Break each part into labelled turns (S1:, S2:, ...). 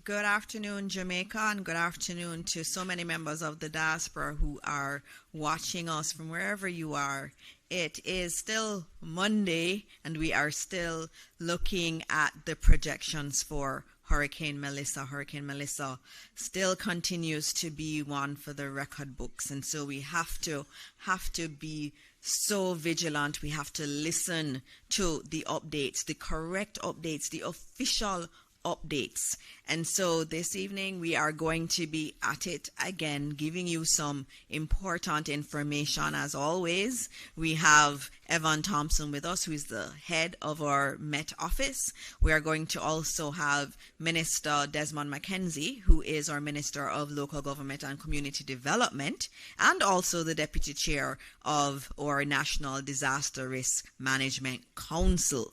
S1: Good afternoon, Jamaica, and good afternoon to so many members of the diaspora who are watching us from wherever you are. It is still Monday, and we are still looking at the projections for Hurricane Melissa. Hurricane Melissa still continues to be one for the record books, and so we have to be so vigilant. We have to listen to the updates, the correct updates, the official updates. And so this evening we are going to be at it again, giving you some important information. As always, we have Evan Thompson with us, who is the head of our Met office. We are going to also have Minister Desmond McKenzie, who is our Minister of Local Government and Community Development, and also the Deputy Chair of our National Disaster Risk Management Council.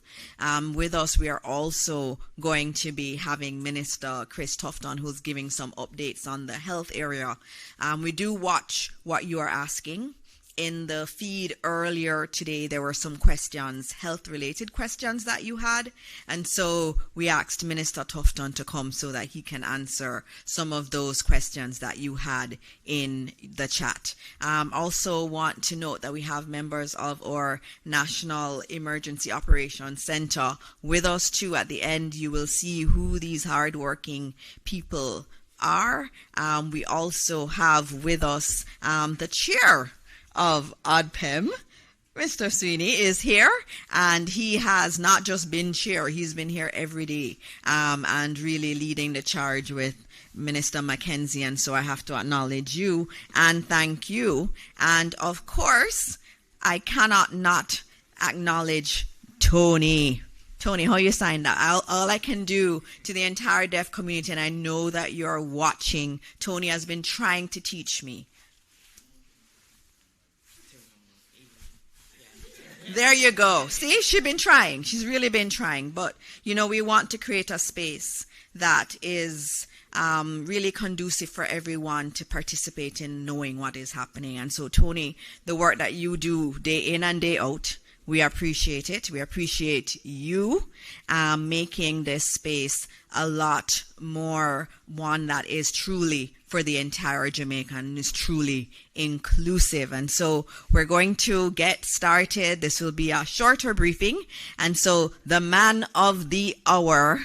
S1: With us, we are also going to be having Minister Chris Tufton, who's giving some updates on the health area. We do watch what you are asking. In the feed earlier today, there were some questions, health-related questions that you had, and so we asked Minister Tufton to come so that he can answer some of those questions that you had in the chat. Also want to note that we have members of our National Emergency Operations Center with us too. At the end, you will see who these hardworking people are. We also have with us the chair of ODPEM, Mr. Sweeney, is here, and he has not just been chair, he's been here every day, and really leading the charge with Minister McKenzie, and so I have to acknowledge you and thank you. And of course, I cannot not acknowledge Tony. Tony, how you signed that? All I can do to the entire deaf community, and I know that you're watching, Tony has been trying to teach me. There you go. See, she's been trying. She's really been trying. But, you know, we want to create a space that is really conducive for everyone to participate in knowing what is happening. And so, Tony, the work that you do day in and day out, we appreciate it. We appreciate you making this space a lot more one that is truly for the entire Jamaica and is truly inclusive. And so we're going to get started. This will be a shorter briefing. And so the man of the hour,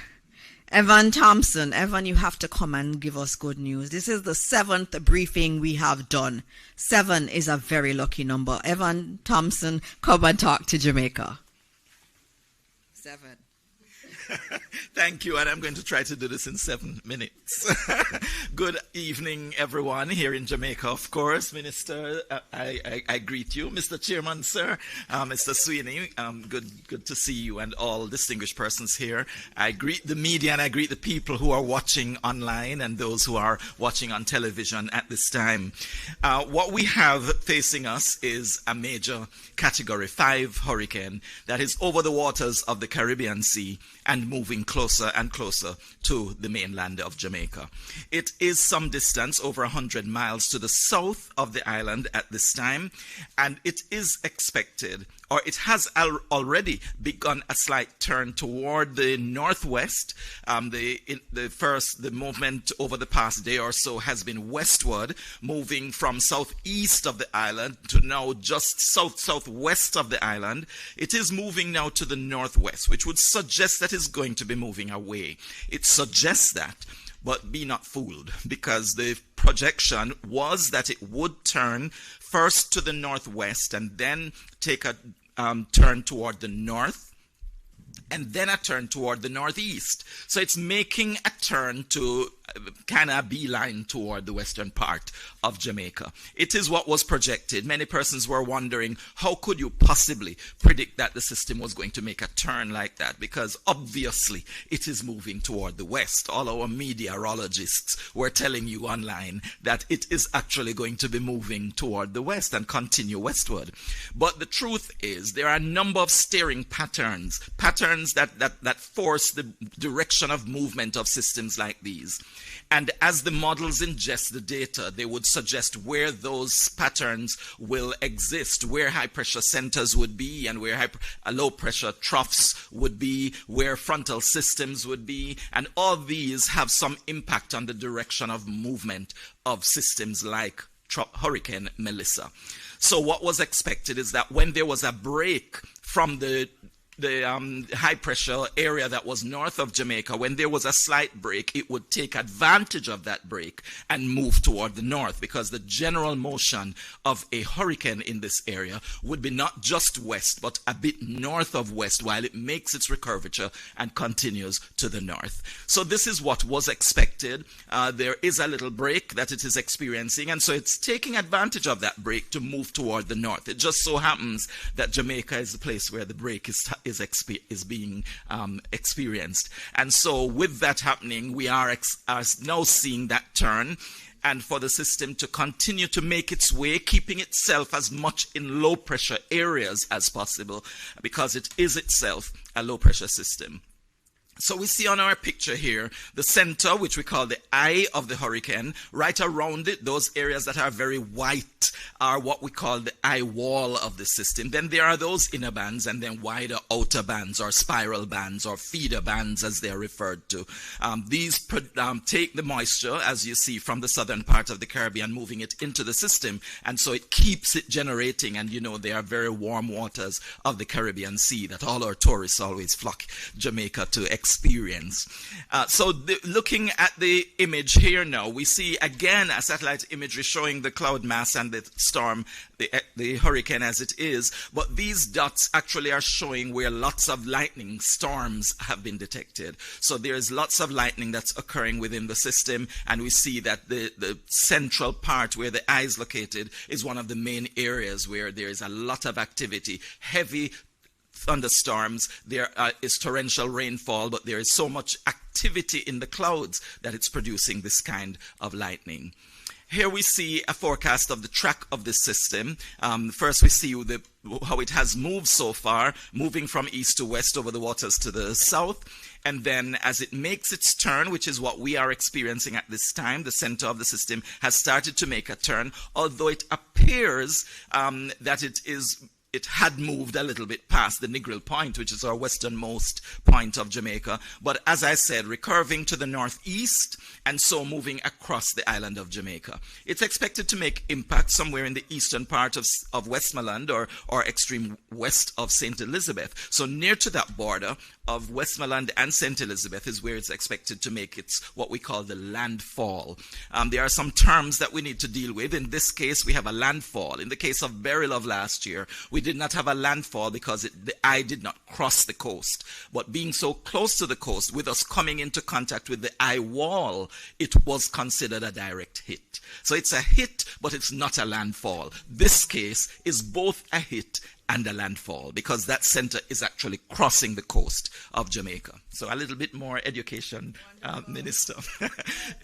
S1: Evan Thompson. Evan, you have to come and give us good news. This is the 7th briefing we have done. 7 is a very lucky number. Evan Thompson, come and talk to Jamaica. 7.
S2: Thank you, and I'm going to try to do this in 7 minutes. Good evening, everyone here in Jamaica, of course. Minister, I greet you. Mr. Chairman, sir, Mr. Sweeney, good to see you and all distinguished persons here. I greet the media and I greet the people who are watching online and those who are watching on television at this time. What we have facing us is a major Category 5 hurricane that is over the waters of the Caribbean Sea and moving closer and closer to the mainland of Jamaica. It is some distance, over 100 miles to the south of the island at this time, and it is expected, or it has already begun a slight turn toward the northwest. The movement over the past day or so has been westward, moving from southeast of the island to now just southwest of the island. It is moving now to the northwest, which would suggest that it's going to be moving away. It suggests that, but be not fooled, because the projection was that it would turn first to the northwest and then take a turn toward the north, and then a turn toward the northeast. So it's making a turn to kind of beeline toward the western part of Jamaica. It is what was projected. Many persons were wondering, how could you possibly predict that the system was going to make a turn like that? Because obviously it is moving toward the west. All our meteorologists were telling you online that it is actually going to be moving toward the west and continue westward. But the truth is, there are a number of steering patterns that force the direction of movement of systems like these. And as the models ingest the data, they would suggest where those patterns will exist, where high pressure centers would be, and where low pressure troughs would be, where frontal systems would be, and all these have some impact on the direction of movement of systems like Hurricane Melissa. So what was expected is that when there was a break from the high pressure area that was north of Jamaica, when there was a slight break, it would take advantage of that break and move toward the north, because the general motion of a hurricane in this area would be not just west, but a bit north of west, while it makes its recurvature and continues to the north. So this is what was expected. There is a little break that it is experiencing, and so it's taking advantage of that break to move toward the north. It just so happens that Jamaica is the place where the break is being experienced. And so with that happening, we are now seeing that turn, and for the system to continue to make its way, keeping itself as much in low pressure areas as possible, because it is itself a low pressure system. So we see on our picture here the center, which we call the eye of the hurricane. Right around it, those areas that are very white are what we call the eye wall of the system. Then there are those inner bands, and then wider outer bands, or spiral bands, or feeder bands as they are referred to. These take the moisture, as you see, from the southern part of the Caribbean, moving it into the system, and so it keeps it generating. And you know, they are very warm waters of the Caribbean Sea that all our tourists always flock Jamaica to experience. So looking at the image here now, we see again a satellite imagery showing the cloud mass and the storm, the hurricane as it is, but these dots actually are showing where lots of lightning storms have been detected. So there's lots of lightning that's occurring within the system, and we see that the central part where the eye is located is one of the main areas where there is a lot of activity, heavy thunderstorms. There is torrential rainfall, but there is so much activity in the clouds that it's producing this kind of lightning. Here we see a forecast of the track of this system. First we see how it has moved so far, moving from east to west over the waters to the south. And then as it makes its turn, which is what we are experiencing at this time, the center of the system has started to make a turn, although it appears that it had moved a little bit past the Negril Point, which is our westernmost point of Jamaica. But as I said, recurving to the northeast, and so moving across the island of Jamaica. It's expected to make impact somewhere in the eastern part of Westmoreland, or extreme west of St. Elizabeth. So near to that border of Westmoreland and St. Elizabeth is where it's expected to make its what we call the landfall. There are some terms that we need to deal with. In this case, we have a landfall. In the case of Beryl of last year, we did not have a landfall because the eye did not cross the coast. But being so close to the coast, with us coming into contact with the eye wall, it was considered a direct hit. So it's a hit, but it's not a landfall. This case is both a hit and a landfall, because that center is actually crossing the coast of Jamaica. So a little bit more education, Minister.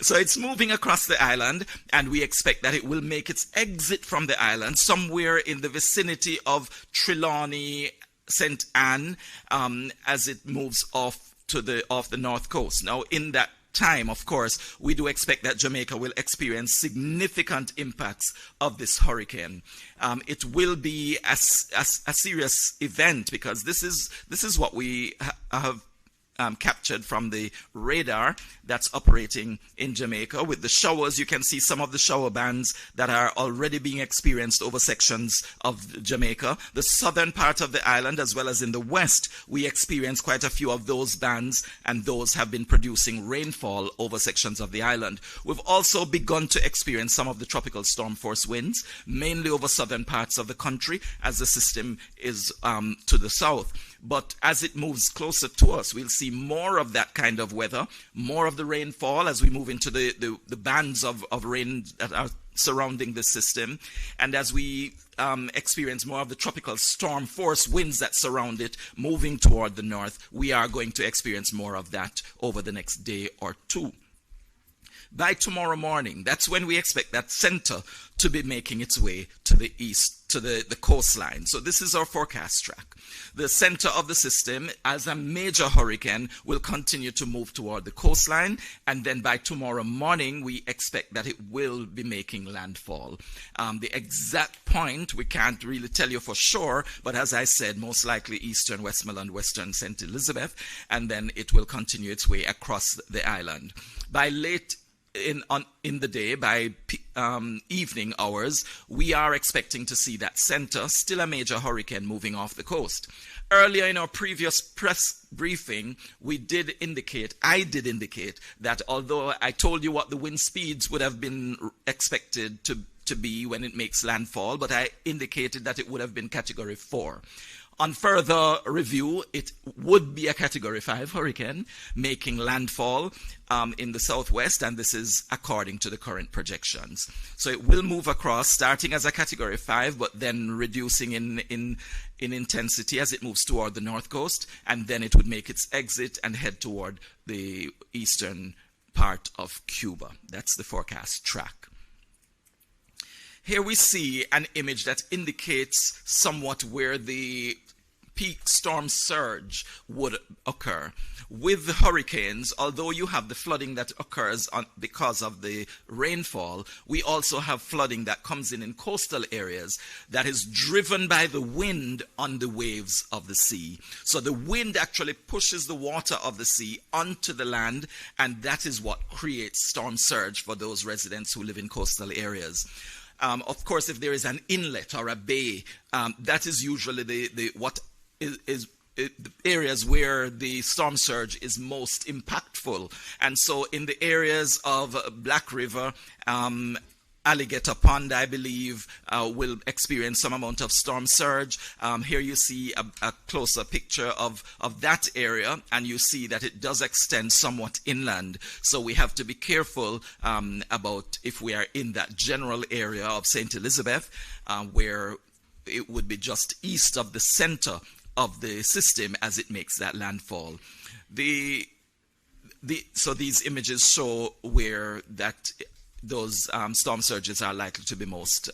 S2: So it's moving across the island, and we expect that it will make its exit from the island somewhere in the vicinity of Trelawney, St. Anne, as it moves off the north coast. Now, in that time, of course, we do expect that Jamaica will experience significant impacts of this hurricane. It will be a serious event, because this is what we have captured from the radar that's operating in Jamaica. With the showers, you can see some of the shower bands that are already being experienced over sections of Jamaica. The southern part of the island, as well as in the west, we experience quite a few of those bands, and those have been producing rainfall over sections of the island. We've also begun to experience some of the tropical storm force winds, mainly over southern parts of the country, as the system is to the south. But as it moves closer to us, we'll see more of that kind of weather, more of the rainfall as we move into the bands of rain that are surrounding the system. And as we experience more of the tropical storm force winds that surround it moving toward the north, we are going to experience more of that over the next day or two. By tomorrow morning, that's when we expect that center to be making its way to the east, to the coastline. So this is our forecast track. The center of the system, as a major hurricane, will continue to move toward the coastline, and then by tomorrow morning, we expect that it will be making landfall. The exact point, we can't really tell you for sure, but as I said, most likely eastern Westmoreland, western St. Elizabeth, and then it will continue its way across the island. By late in the day, by evening hours, we are expecting to see that center, still a major hurricane, moving off the coast. Earlier in our previous press briefing, I did indicate that although I told you what the wind speeds would have been expected to be when it makes landfall, but I indicated that it would have been Category 4. On further review, it would be a Category 5 hurricane making landfall in the southwest, and this is according to the current projections. So it will move across, starting as a Category 5, but then reducing in intensity as it moves toward the north coast, and then it would make its exit and head toward the eastern part of Cuba. That's the forecast track. Here we see an image that indicates somewhat where the peak storm surge would occur. With the hurricanes, although you have the flooding that occurs because of the rainfall, we also have flooding that comes in coastal areas that is driven by the wind on the waves of the sea. So the wind actually pushes the water of the sea onto the land, and that is what creates storm surge for those residents who live in coastal areas. Of course, if there is an inlet or a bay, that is usually the areas where the storm surge is most impactful. And so in the areas of Black River, Alligator Pond, I believe, will experience some amount of storm surge. Here you see a closer picture of that area, and you see that it does extend somewhat inland. So we have to be careful about if we are in that general area of St. Elizabeth, where it would be just east of the center of the system as it makes that landfall. So these images show where those storm surges are likely to be most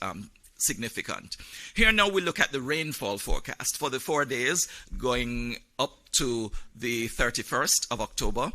S2: significant. Here now we look at the rainfall forecast for the 4 days going up to the 31st of October.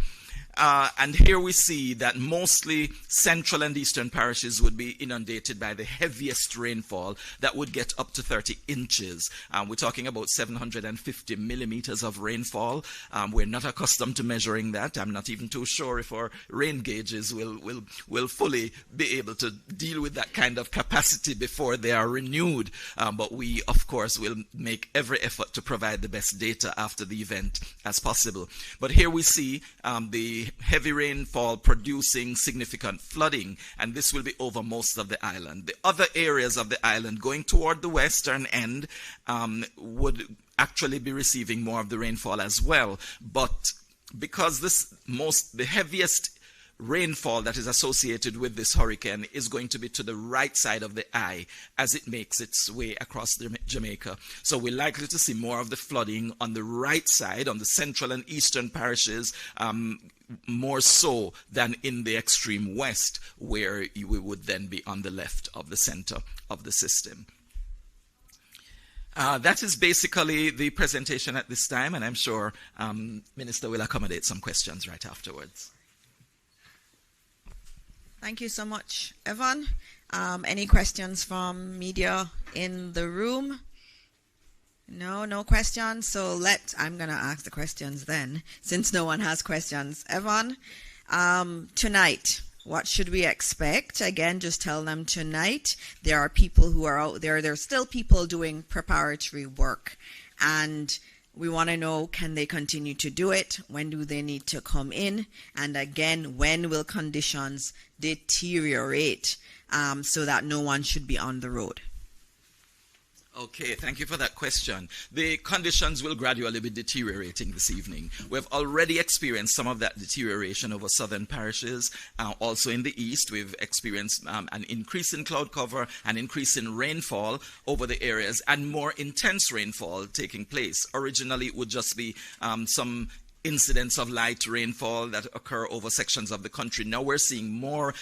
S2: And here we see that mostly central and eastern parishes would be inundated by the heaviest rainfall that would get up to 30 inches. We're talking about 750 millimeters of rainfall. We're not accustomed to measuring that. I'm not even too sure if our rain gauges will fully be able to deal with that kind of capacity before they are renewed. But we, of course, will make every effort to provide the best data after the event as possible. But here we see the heavy rainfall producing significant flooding, and this will be over most of the island. The other areas of the island going toward the western end would actually be receiving more of the rainfall as well, but because the heaviest rainfall that is associated with this hurricane is going to be to the right side of the eye as it makes its way across Jamaica. So we're likely to see more of the flooding on the right side, on the central and eastern parishes, more so than in the extreme west, where we would then be on the left of the center of the system. That is basically the presentation at this time, and I'm sure Minister will accommodate some questions right afterwards.
S1: Thank you so much, Evan. Any questions from media in the room? No questions. So I'm going to ask the questions then, since no one has questions. Evan, tonight, what should we expect? Again, just tell them tonight. There are people who are out there. There's still people doing preparatory work. And we want to know, can they continue to do it? When do they need to come in? And again, when will conditions deteriorate so that no one should be on the road?
S2: Okay, thank you for that question. The conditions will gradually be deteriorating this evening. We've already experienced some of that deterioration over southern parishes. Also in the east, we've experienced an increase in cloud cover, an increase in rainfall over the areas, and more intense rainfall taking place. Originally, it would just be some incidents of light rainfall that occur over sections of the country. Now we're seeing more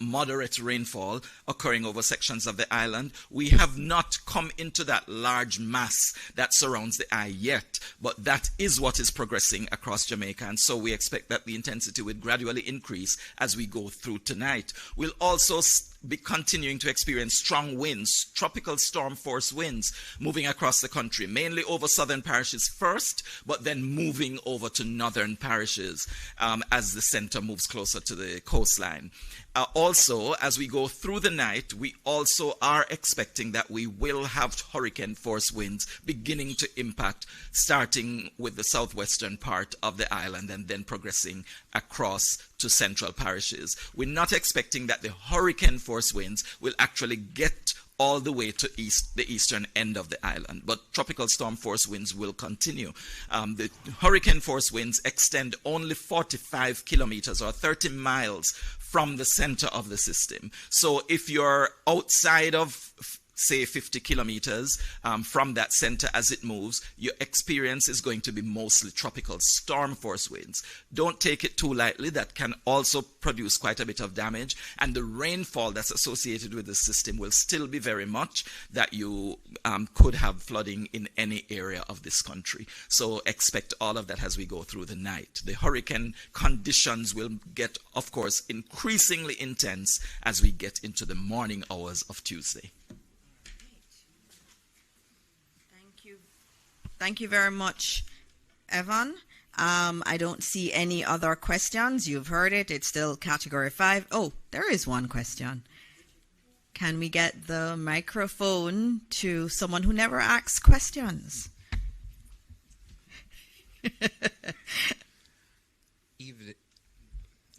S2: moderate rainfall occurring over sections of the island. We have not come into that large mass that surrounds the eye yet, but that is what is progressing across Jamaica, and so we expect that the intensity will gradually increase as we go through tonight. We'll also be continuing to experience strong winds, tropical storm force winds moving across the country, mainly over southern parishes first, but then moving over to northern parishes as the center moves closer to the coastline. Also, as we go through the night, we also are expecting that we will have hurricane force winds beginning to impact, starting with the southwestern part of the island and then progressing across to central parishes. We're not expecting that the hurricane force winds will actually get all the way to the eastern end of the island, but tropical storm force winds will continue. The hurricane force winds extend only 45 kilometers or 30 miles from the center of the system. So if you're outside of, say, 50 kilometers from that center as it moves, your experience is going to be mostly tropical storm force winds. Don't take it too lightly. That can also produce quite a bit of damage, and the rainfall that's associated with the system will still be very much that you could have flooding in any area of this country. So expect all of that as we go through the night. The hurricane conditions will get, of course, increasingly intense as we get into the morning hours of Tuesday.
S1: Thank you very much, Evan. I don't see any other questions. You've heard it. It's still Category 5. Oh, there is one question. Can we get the microphone to someone who never asks questions?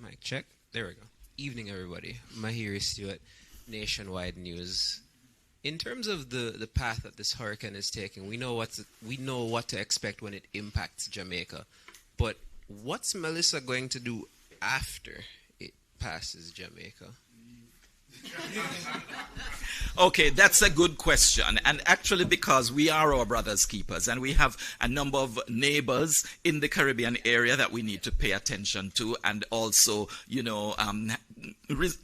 S3: Mic check. There we go. Evening, everybody. Mahiri Stewart, Nationwide News. In terms of the path that this hurricane is taking, we know what to expect when it impacts Jamaica. But what's Melissa going to do after it passes Jamaica?
S2: Okay, that's a good question. And actually, because we are our brother's keepers and we have a number of neighbors in the Caribbean area that we need to pay attention to and also,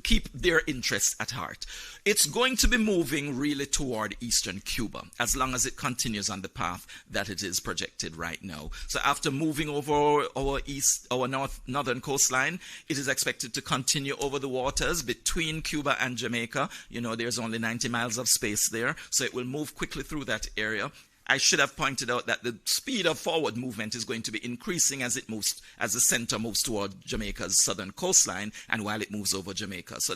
S2: keep their interests at heart. It's going to be moving really toward eastern Cuba as long as it continues on the path that it is projected right now. So after moving over our northern coastline, it is expected to continue over the waters between Cuba and Jamaica. There's only 90 miles of space there, so it will move quickly through that area. I should have pointed out that the speed of forward movement is going to be increasing as the center moves toward Jamaica's southern coastline and while it moves over Jamaica. So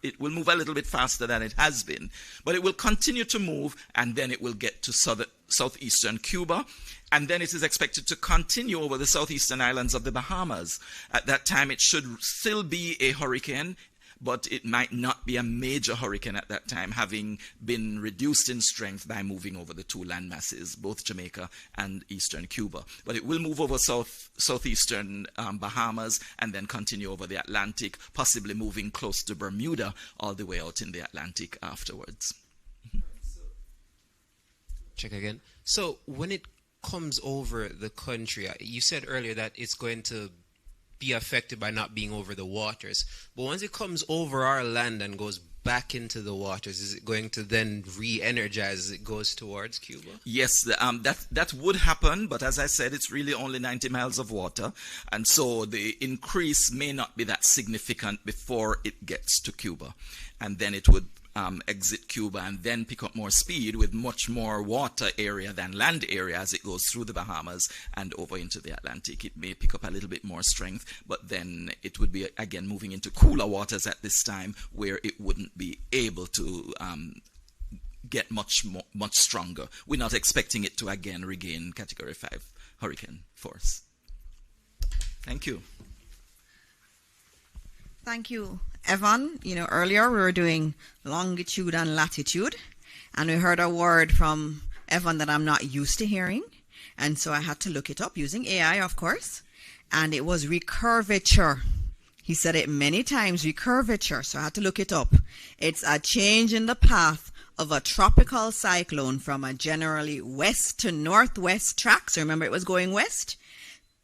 S2: it will move a little bit faster than it has been, but it will continue to move, and then it will get to southeastern Cuba, and then it is expected to continue over the southeastern islands of the Bahamas. At that time, it should still be a hurricane, but it might not be a major hurricane at that time, having been reduced in strength by moving over the two land masses, both Jamaica and eastern Cuba. But it will move over southeastern Bahamas and then continue over the Atlantic, possibly moving close to Bermuda all the way out in the Atlantic afterwards.
S3: Check again. So when it comes over the country, you said earlier that it's going to be affected by not being over the waters. But once it comes over our land and goes back into the waters, is it going to then re-energize as it goes towards Cuba?
S2: Yes, that would happen, but as I said, it's really only 90 miles of water, and so the increase may not be that significant before it gets to Cuba, and then it would exit Cuba and then pick up more speed with much more water area than land area as it goes through the Bahamas and over into the Atlantic. It may pick up a little bit more strength, but then it would be again moving into cooler waters at this time where it wouldn't be able to get much stronger. We're not expecting it to again regain Category 5 hurricane force. Thank you.
S1: Thank you, Evan. Earlier we were doing longitude and latitude, and we heard a word from Evan that I'm not used to hearing, and so I had to look it up using AI, of course, and it was recurvature. He said it many times, recurvature, so I had to look it up. It's a change in the path of a tropical cyclone from a generally west to northwest track. So remember, it was going west.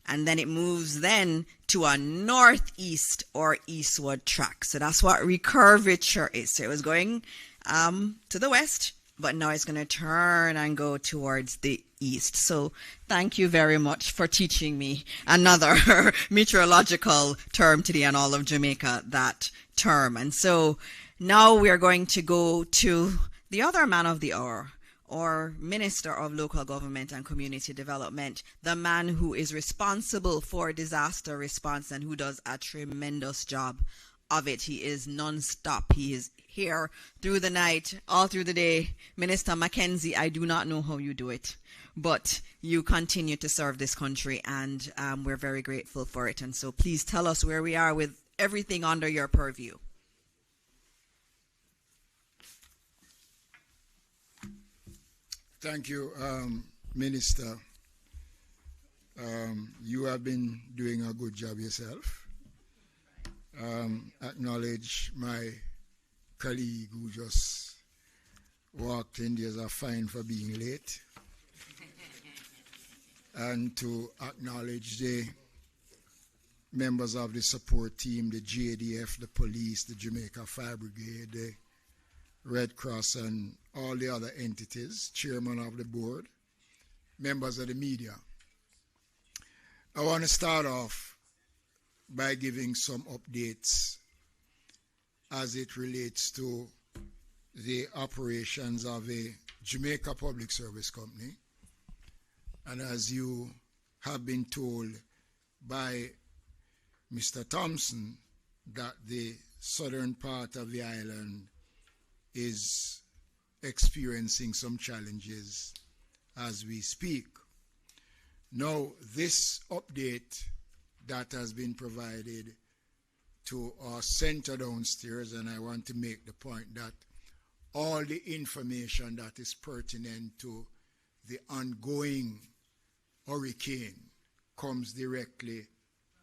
S1: and then it moves then to a northeast or eastward track. So that's what recurvature is. So it was going to the west, but now it's going to turn and go towards the east. So thank you very much for teaching me another meteorological term today on all of Jamaica, that term. And so now we are going to go to the other man of the hour, or Minister of Local Government and Community Development, the man who is responsible for disaster response and who does a tremendous job of it. He is non-stop. He is here through the night, all through the day. Minister McKenzie, I do not know how you do it, but you continue to serve this country, and we're very grateful for it. And so please tell us where we are with everything under your purview.
S4: Thank you, Minister. You have been doing a good job yourself. Acknowledge my colleague who just walked in. There's a fine for being late. And to acknowledge the members of the support team, the JDF, the police, the Jamaica Fire Brigade, the Red Cross, and all the other entities, chairman of the board, members of the media. I want to start off by giving some updates as it relates to the operations of a Jamaica Public Service Company. And as you have been told by Mr. Thompson, that the southern part of the island is experiencing some challenges as we speak. Now, this update that has been provided to our center downstairs, and I want to make the point that all the information that is pertinent to the ongoing hurricane comes directly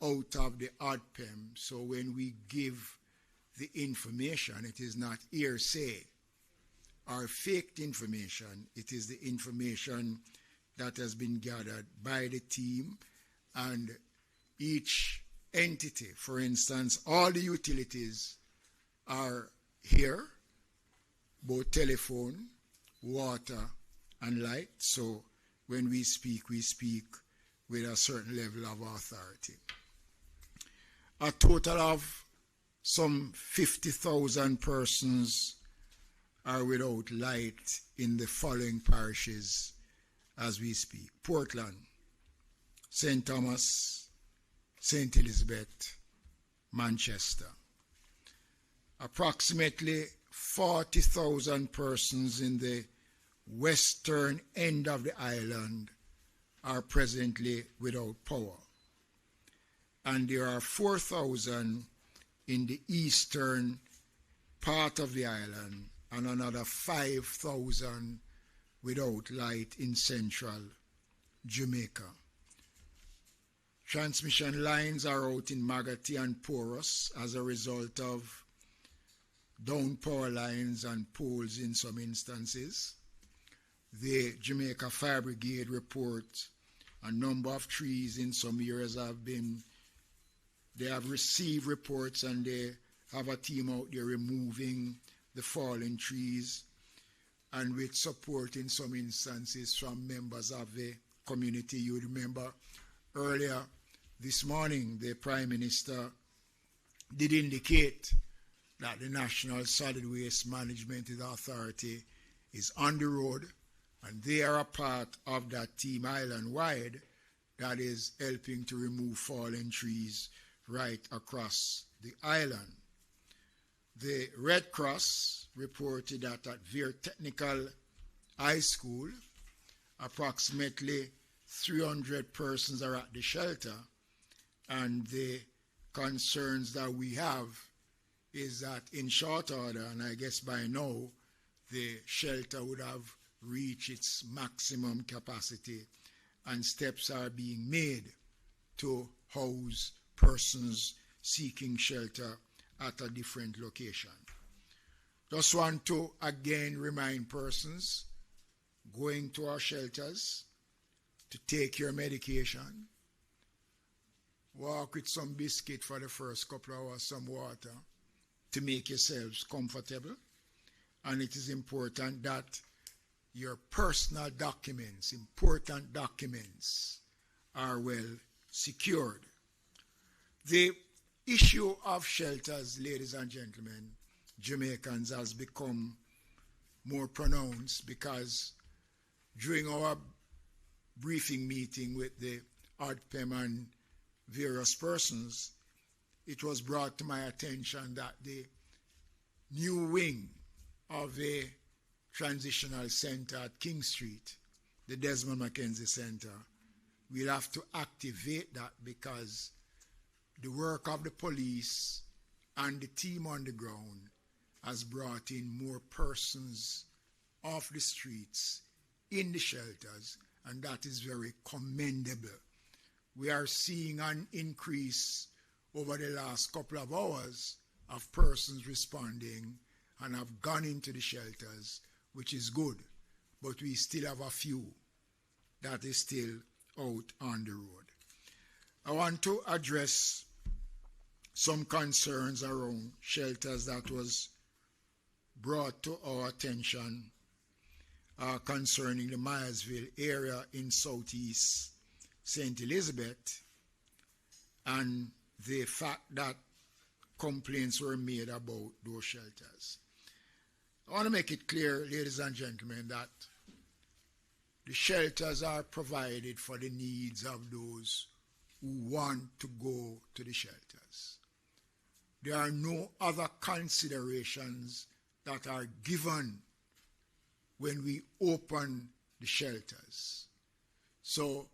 S4: out of the ODPEM. So when we give the information, it is not hearsay or faked information. It is the information that has been gathered by the team, and each entity, for instance, all the utilities are here, both telephone, water, and light. So when we speak with a certain level of authority. A total of some 50,000 persons are without light in the following parishes as we speak: Portland, St. Thomas, St. Elizabeth, Manchester. Approximately 40,000 persons in the western end of the island are presently without power. And there are 4,000 in the eastern part of the island, and another 5,000 without light in central Jamaica. Transmission lines are out in Magati and Porous as a result of down power lines and poles in some instances. The Jamaica Fire Brigade reports a number of trees in some areas they have received reports, and they have a team out there removing the fallen trees, and with support in some instances from members of the community. You remember earlier this morning, the Prime Minister did indicate that the National Solid Waste Management Authority is on the road, and they are a part of that team island-wide that is helping to remove fallen trees right across the island. The Red Cross reported that at Veer Technical High School, approximately 300 persons are at the shelter, and the concerns that we have is that in short order, and I guess by now, the shelter would have reached its maximum capacity, and steps are being made to house persons seeking shelter at a different location. Just want to again remind persons going to our shelters to take your medication, walk with some biscuit for the first couple of hours, some water, to make yourselves comfortable. And it is important that your personal documents, important documents, are well secured. The issue of shelters, ladies and gentlemen, Jamaicans, has become more pronounced because during our briefing meeting with the ODPEM and various persons, it was brought to my attention that the new wing of a transitional center at King Street, the Desmond McKenzie Center, we'll have to activate that because the work of the police and the team on the ground has brought in more persons off the streets in the shelters, and that is very commendable. We are seeing an increase over the last couple of hours of persons responding and have gone into the shelters, which is good, but we still have a few that is still out on the road. I want to address some concerns around shelters that was brought to our attention concerning the Myersville area in southeast St. Elizabeth, and the fact that complaints were made about those shelters. I want to make it clear, ladies and gentlemen, that the shelters are provided for the needs of those who want to go to the shelters. There are no other considerations that are given when we open the shelters. So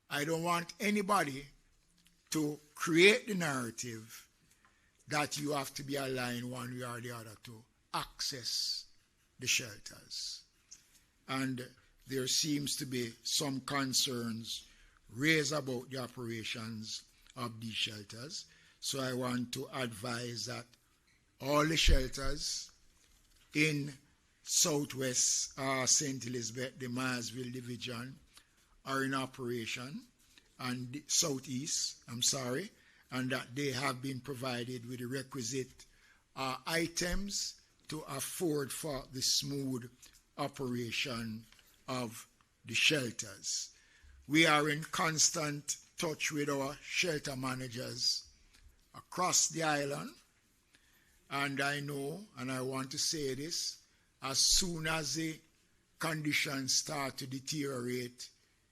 S4: I don't want anybody to create the narrative that you have to be aligned one way or the other to access the shelters. And there seems to be some concerns raised about the operations of these shelters. So I want to advise that all the shelters in Southwest St. Elizabeth, the Myersville Division, are in operation, and Southeast, and that they have been provided with the requisite items to afford for the smooth operation of the shelters. We are in constant touch with our shelter managers across the island, and I know, and I want to say this, as soon as the conditions start to deteriorate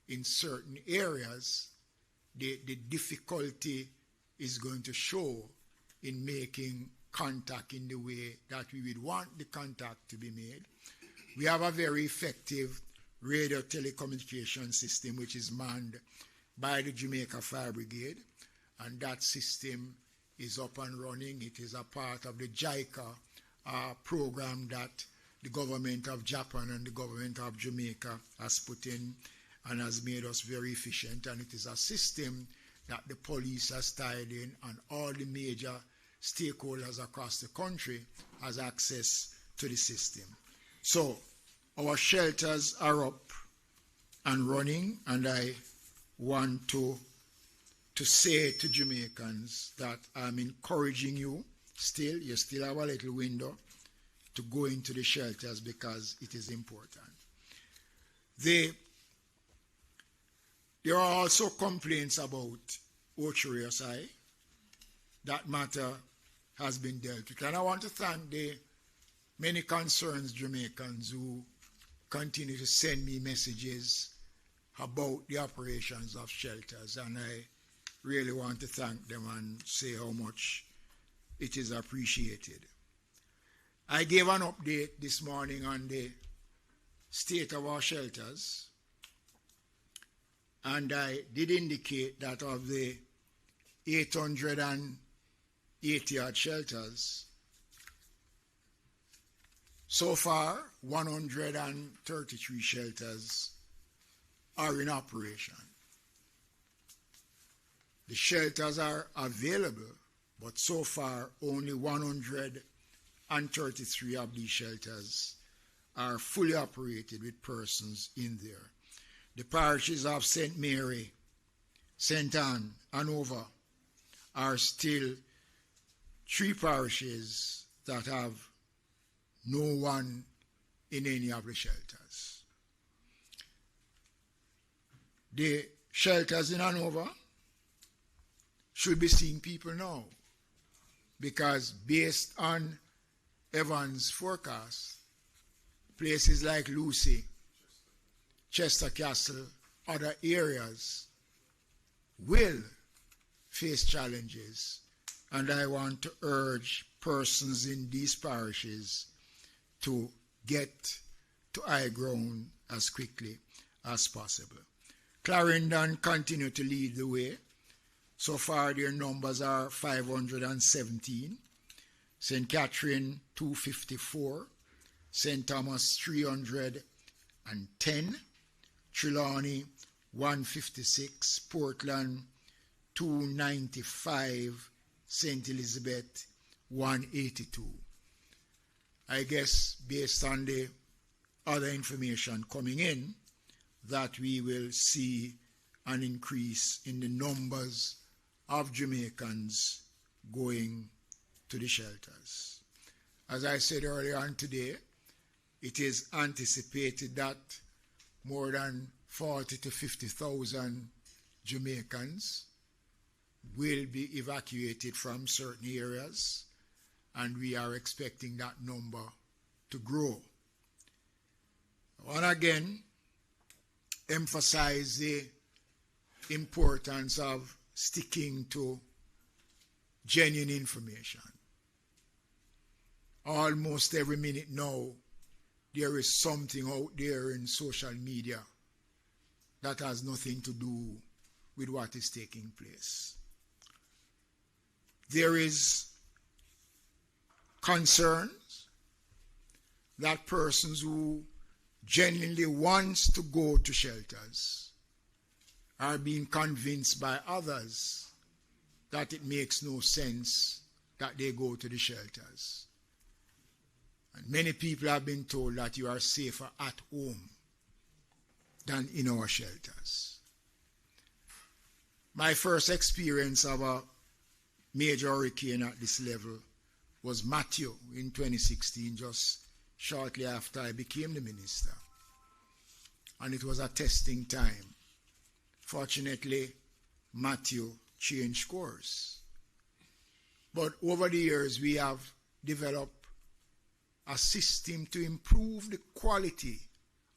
S4: in certain areas, the difficulty is going to show in making contact in the way that we would want the contact to be made. We have a very effective radio telecommunication system which is manned by the Jamaica Fire Brigade, and that system is up and running. It is a part of the JICA program that the government of Japan and the government of Jamaica has put in and has made us very efficient, and it is a system that the police has tied in, and all the major stakeholders across the country has access to the system. So our shelters are up and running, and I want to say to Jamaicans that I'm encouraging you still, you still have a little window to go into the shelters because it is important. There are also complaints about Ochoreosai. That matter has been dealt with. And I want to thank the many concerned Jamaicans who continue to send me messages about the operations of shelters. And I really want to thank them and say how much it is appreciated. I gave an update this morning on the state of our shelters, and I did indicate that of the 880 odd shelters, so far 133 shelters are in operation. The shelters are available, but so far only 133 of these shelters are fully operated with persons in there. The parishes of St. Mary, St. Anne, Hanover, are still 3 parishes that have no one in any of the shelters. The shelters in Hanover should be seeing people now, because based on Evans' forecast, places like Lucy, Chester Castle, other areas will face challenges, and I want to urge persons in these parishes to get to high ground as quickly as possible. Clarendon continue to lead the way. So far their numbers are 517, St. Catherine 254, St. Thomas 310, Trelawney 156, Portland 295, St. Elizabeth 182. I guess based on the other information coming in, that we will see an increase in the numbers of Jamaicans going to the shelters. As I said earlier on today, it is anticipated that more than 40 to 50,000 Jamaicans will be evacuated from certain areas, and we are expecting that number to grow. I want to again emphasize the importance of sticking to genuine information. Almost every minute now, there is something out there in social media that has nothing to do with what is taking place. There is concerns that persons who genuinely wants to go to shelters are being convinced by others that it makes no sense that they go to the shelters. And many people have been told that you are safer at home than in our shelters. My first experience of a major hurricane at this level was Matthew in 2016, just shortly after I became the minister. And it was a testing time. Fortunately, Matthew changed course. But over the years, we have developed a system to improve the quality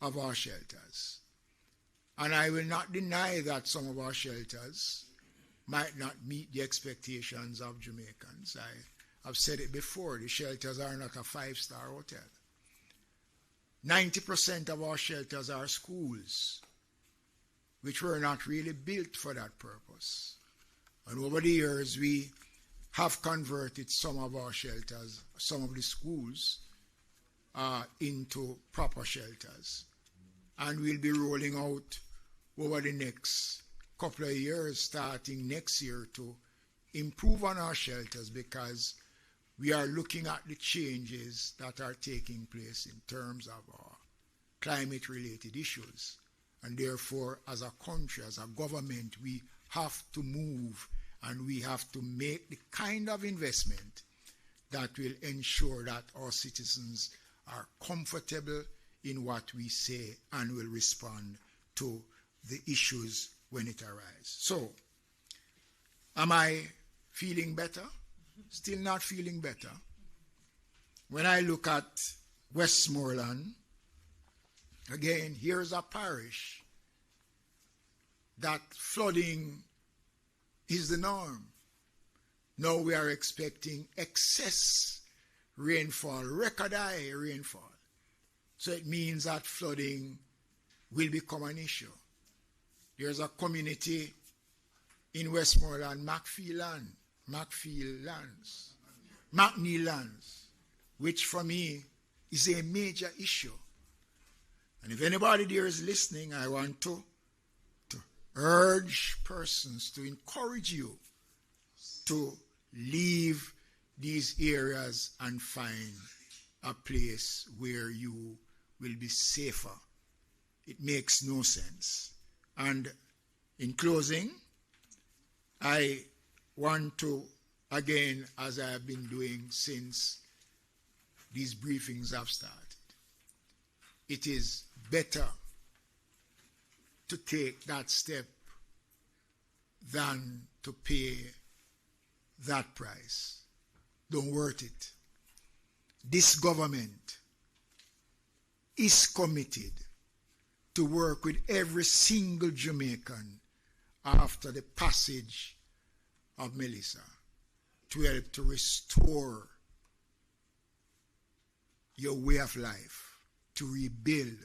S4: of our shelters. And I will not deny that some of our shelters might not meet the expectations of Jamaicans. I've said it before, the shelters are not a 5-star hotel. 90% of our shelters are schools, which were not really built for that purpose. And over the years, we have converted some of our shelters, some of the schools, into proper shelters. And we'll be rolling out over the next couple of years, starting next year, to improve on our shelters, because we are looking at the changes that are taking place in terms of our climate-related issues. And therefore, as a country, as a government, we have to move, and we have to make the kind of investment that will ensure that our citizens are comfortable in what we say and will respond to the issues when it arises. So, am I feeling better? Still not feeling better. When I look at Westmoreland, again, here's a parish that flooding is the norm. Now we are expecting excess rainfall, record high rainfall. So it means that flooding will become an issue. There's a community in Westmoreland, McNeil Lands, which for me is a major issue. And if anybody there is listening, I want to urge persons, to encourage you to leave these areas and find a place where you will be safer. It makes no sense. And in closing, I want to, again, as I have been doing since these briefings have started, it is better to take that step than to pay that price. Don't worth it. This government is committed to work with every single Jamaican after the passage of Melissa to help to restore your way of life, to rebuild.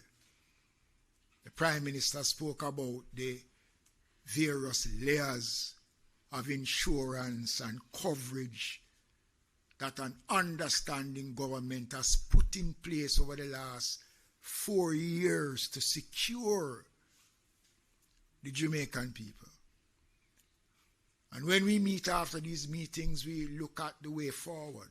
S4: The Prime Minister spoke about the various layers of insurance and coverage that an understanding government has put in place over the last 4 years to secure the Jamaican people. And when we meet after these meetings, we look at the way forward.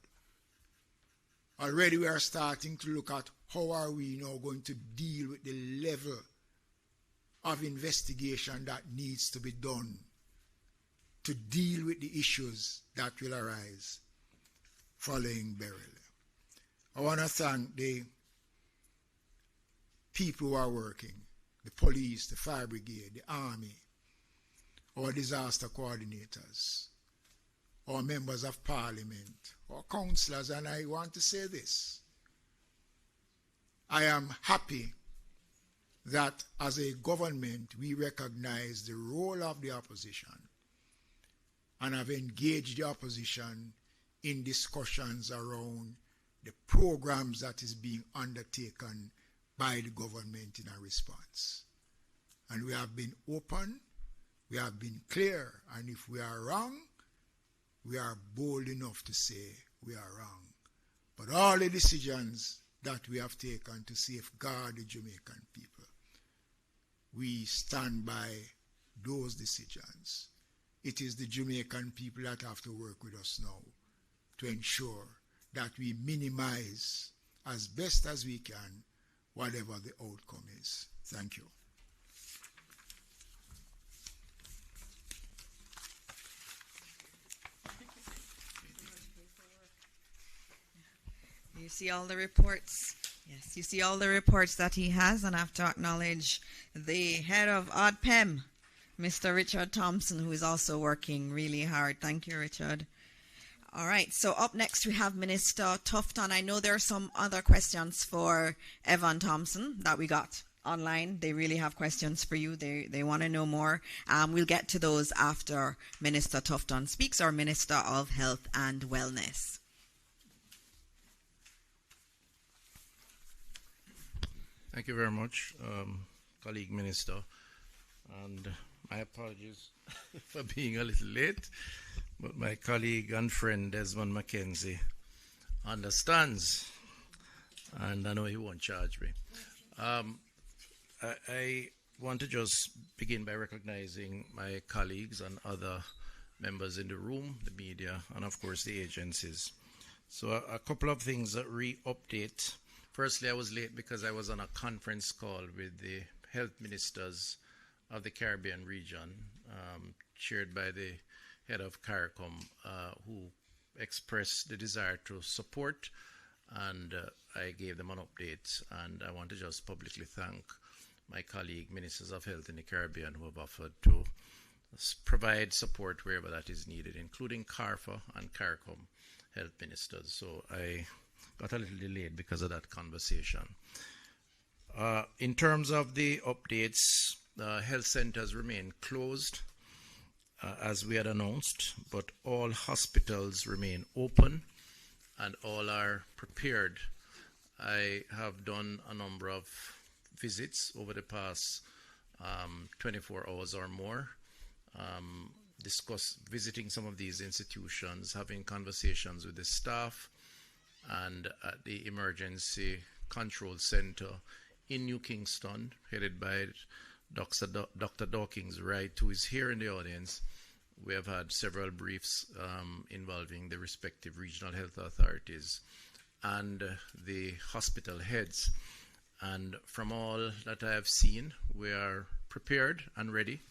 S4: Already we are starting to look at how are we now going to deal with the level of investigation that needs to be done to deal with the issues that will arise following burial. I want to thank the people who are working, the police, the fire brigade, the army, our disaster coordinators, our members of parliament, our councillors, and I want to say this. I am happy that as a government we recognize the role of the opposition and have engaged the opposition in discussions around the programs that is being undertaken by the government in a response. And we have been open, we have been clear, and if we are wrong, we are bold enough to say we are wrong. But all the decisions that we have taken to safeguard the Jamaican people, we stand by those decisions. It is the Jamaican people that have to work with us now to ensure that we minimize as best as we can whatever the outcome is. Thank you.
S1: You see all the reports. Yes, you see all the reports that he has, and I have to acknowledge the head of ODPEM, Mr. Richard Thompson, who is also working really hard. Thank you, Richard. All right, so up next we have Minister Tufton. I know there are some other questions for Evan Thompson that we got online. They really have questions for you. They want to know more. We'll get to those after Minister Tufton speaks, our Minister of Health and Wellness.
S5: Thank you very much, colleague Minister, and my apologies for being a little late, but my colleague and friend Desmond McKenzie understands, and I know he won't charge me. I want to just begin by recognizing my colleagues and other members in the room, the media, and of course the agencies. So a couple of things that re-update. Firstly, I was late because I was on a conference call with the health ministers of the Caribbean region, chaired by the head of CARICOM, who expressed the desire to support, and I gave them an update. And I want to just publicly thank my colleague ministers of health in the Caribbean who have offered to provide support wherever that is needed, including CARFA and CARICOM health ministers. So I got a little delayed because of that conversation. In terms of the updates, health centers remain closed as we had announced, but all hospitals remain open and all are prepared. I have done a number of visits over the past 24 hours or more, visiting some of these institutions, having conversations with the staff, and at the Emergency Control Center in New Kingston, headed by Dr. Dawkins Wright, who is here in the audience. We have had several briefs involving the respective regional health authorities and the hospital heads. And from all that I have seen, we are prepared and ready.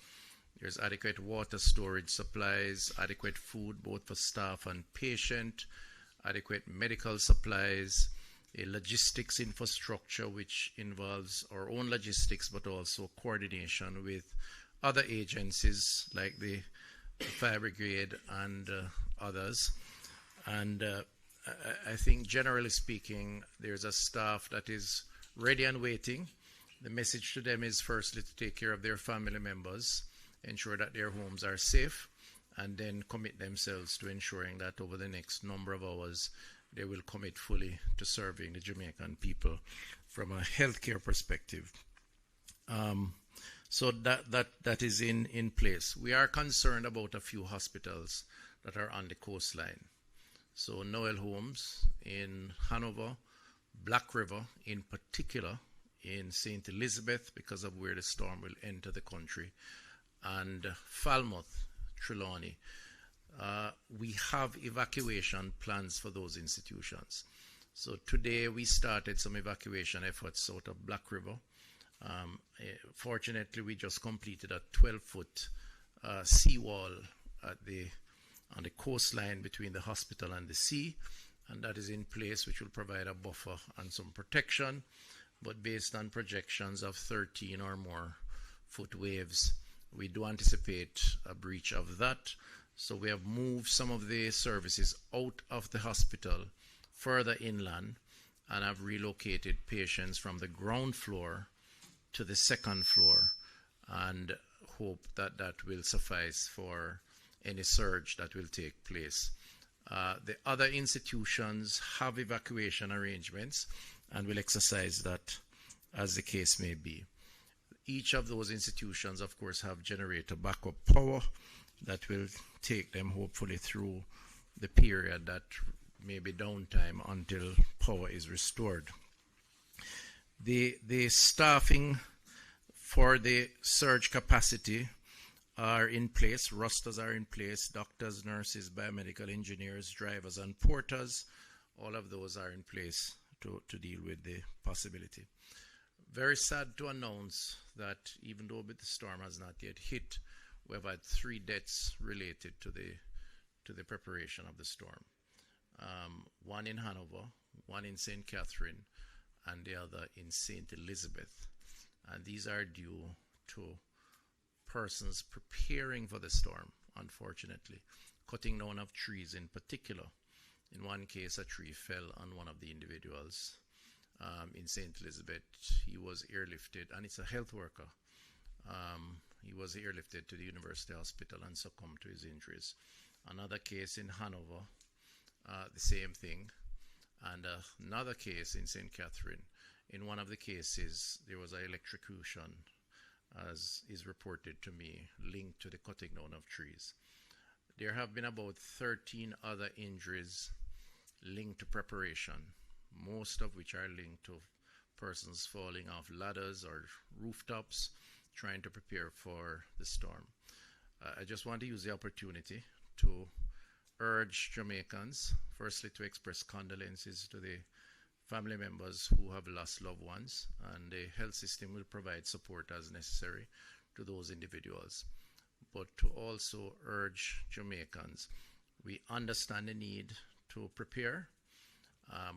S5: There's adequate water storage supplies, adequate food both for staff and patient, adequate medical supplies, a logistics infrastructure which involves our own logistics but also coordination with other agencies like the Fire Brigade and others. And I think generally speaking, there's a staff that is ready and waiting. The message to them is firstly to take care of their family members, ensure that their homes are safe, and then commit themselves to ensuring that over the next number of hours they will commit fully to serving the Jamaican people from a healthcare perspective. So that is in place. We are concerned about a few hospitals that are on the coastline. So Noel Homes in Hanover, Black River in particular, in St. Elizabeth because of where the storm will enter the country, and Falmouth, Trelawney. We have evacuation plans for those institutions. So today we started some evacuation efforts out of Black River. Fortunately, we just completed a 12-foot seawall on the coastline between the hospital and the sea, and that is in place, which will provide a buffer and some protection. But based on projections of 13 or more foot waves, we do anticipate a breach of that. So we have moved some of the services out of the hospital further inland and have relocated patients from the ground floor to the second floor, and hope that that will suffice for any surge that will take place. The other institutions have evacuation arrangements and will exercise that as the case may be. Each of those institutions, of course, have generator backup power that will take them hopefully through the period that may be downtime until power is restored. The staffing for the surge capacity are in place. Rosters are in place. Doctors, nurses, biomedical engineers, drivers, and porters, all of those are in place to deal with the possibility. Very sad to announce that even though the storm has not yet hit, we have had 3 deaths related to the preparation of the storm. One in Hanover, one in St. Catherine, and the other in St. Elizabeth. And these are due to persons preparing for the storm, unfortunately, cutting down of trees in particular. In one case, a tree fell on one of the individuals. In St. Elizabeth, he was airlifted, and it's a health worker. He was airlifted to the University Hospital and succumbed to his injuries. Another case in Hanover, the same thing. And another case in St. Catherine. In one of the cases, there was an electrocution, as is reported to me, linked to the cutting down of trees. There have been about 13 other injuries linked to preparation, most of which are linked to persons falling off ladders or rooftops trying to prepare for the storm. I just want to use the opportunity to urge Jamaicans, firstly, to express condolences to the family members who have lost loved ones, and the health system will provide support as necessary to those individuals. But to also urge Jamaicans, we understand the need to prepare,